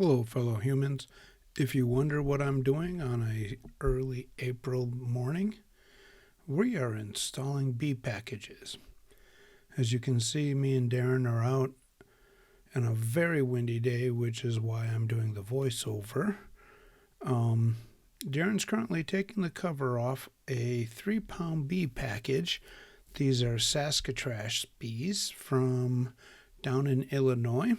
Hello, fellow humans. If you wonder what I'm doing on a early April morning, we are installing bee packages. As you can see, me and Darren are out on a very windy day, which is why I'm doing the voiceover. Um, Darren's currently taking the cover off a 3-pound bee package. These are Saskatchewan bees from down in Illinois.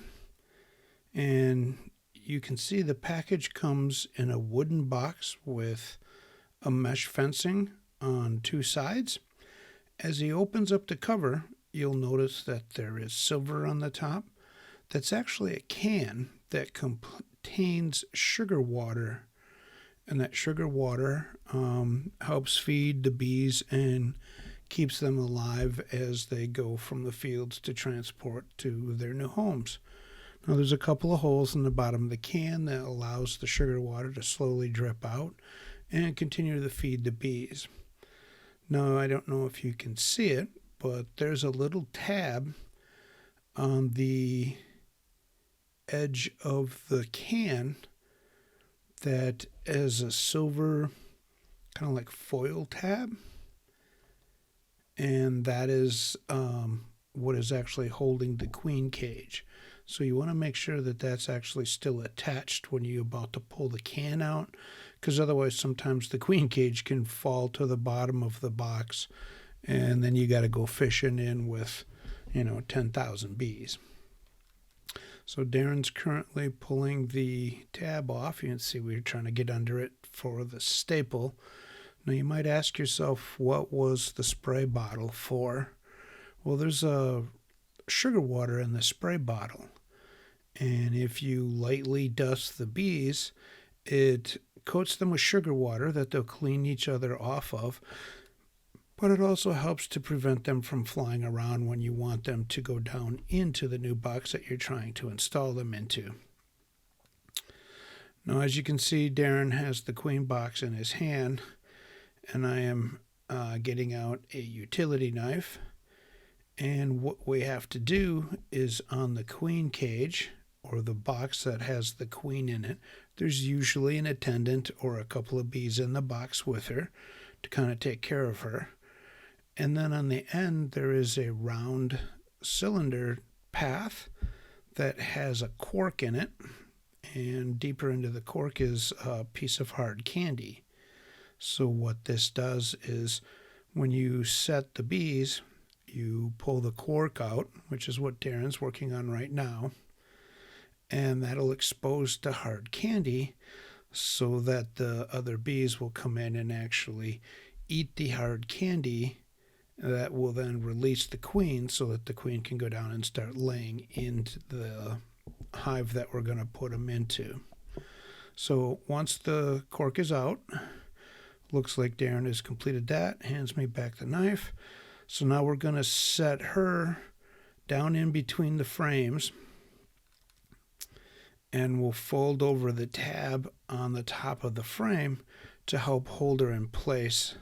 And you can see the package comes in a wooden box with a mesh fencing on two sides. As he opens up the cover, you'll notice that there is silver on the top. That's actually a can that contains sugar water, and that sugar water helps feed the bees and keeps them alive as they go from the fields to transport to their new homes. Now there's a couple of holes in the bottom of the can that allows the sugar water to slowly drip out and continue to feed the bees. Now I don't know if you can see it, but there's a little tab on the edge of the can that is a silver kind of like foil tab, and that is what is actually holding the queen cage. So you want to make sure that that's actually still attached when you're about to pull the can out, because otherwise sometimes the queen cage can fall to the bottom of the box, and then you got to go fishing in with 10,000 bees. So Darren's currently pulling the tab off. You can see we're trying to get under it for the staple. Now you might ask yourself, what was the spray bottle for? Well, there's a sugar water in the spray bottle, and if you lightly dust the bees, it coats them with sugar water that they'll clean each other off of, but it also helps to prevent them from flying around when you want them to go down into the new box that you're trying to install them into. Now, as you can see, Darren has the queen box in his hand, and I am getting out a utility knife. And what we have to do is on the queen cage, or the box that has the queen in it, there's usually an attendant or a couple of bees in the box with her to kind of take care of her. And then on the end, there is a round cylinder path that has a cork in it, and deeper into the cork is a piece of hard candy. So what this does is when you set the bees, you pull the cork out, which is what Darren's working on right now, and that'll expose the hard candy so that the other bees will come in and actually eat the hard candy. That will then release the queen so that the queen can go down and start laying into the hive that we're going to put them into. So once the cork is out, looks like Darren has completed that, hands me back the knife. So now we're going to set her down in between the frames, and we'll fold over the tab on the top of the frame to help hold her in place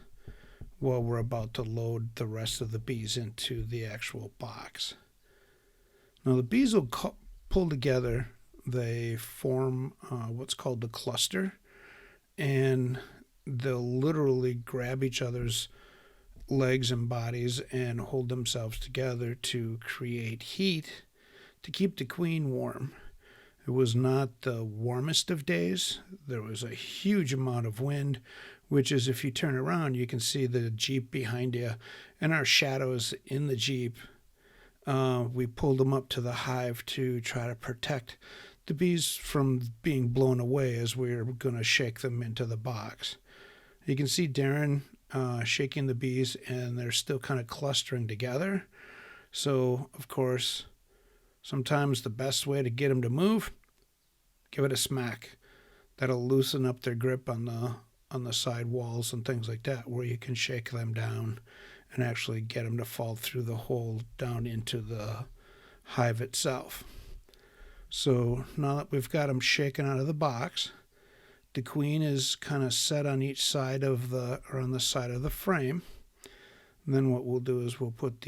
while we're about to load the rest of the bees into the actual box. Now the bees will pull together. They form what's called the cluster, and they'll literally grab each other's legs and bodies and hold themselves together to create heat to keep the queen warm. It was not the warmest of days. There was a huge amount of wind, which is, if you turn around, you can see the Jeep behind you and our shadows in the Jeep. We pulled them up to the hive to try to protect the bees from being blown away as we were going to shake them into the box. You can see Darren shaking the bees, and they're still kind of clustering together. So, of course, sometimes the best way to get them to move, give it a smack. That'll loosen up their grip on the side walls and things like that, where you can shake them down and actually get them to fall through the hole down into the hive itself. So now that we've got them shaken out of the box, the queen is kind of set on each side of on the side of the frame. And then what we'll do is we'll put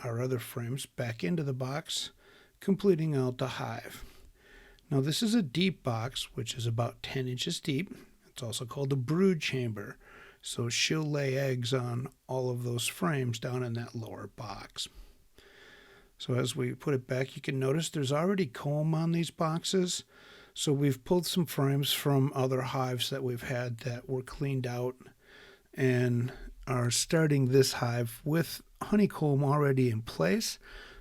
our other frames back into the box, completing out the hive. Now this is a deep box, which is about 10 inches deep. It's also called a brood chamber. So she'll lay eggs on all of those frames down in that lower box. So as we put it back, you can notice there's already comb on these boxes. So we've pulled some frames from other hives that we've had that were cleaned out and are starting this hive with honeycomb already in place.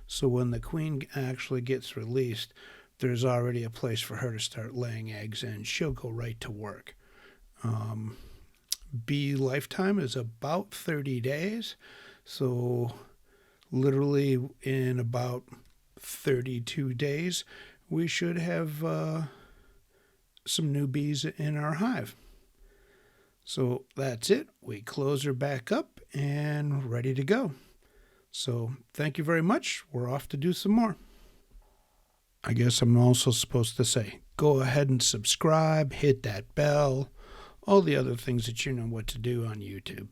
So when the queen actually gets released, there's already a place for her to start laying eggs and she'll go right to work. Bee lifetime is about 30 days. So literally in about 32 days, we should have some new bees in our hive. So that's it. We close her back up and ready to go. So thank you very much. We're off to do some more. I guess I'm also supposed to say, go ahead and subscribe, hit that bell, all the other things that you know what to do on YouTube.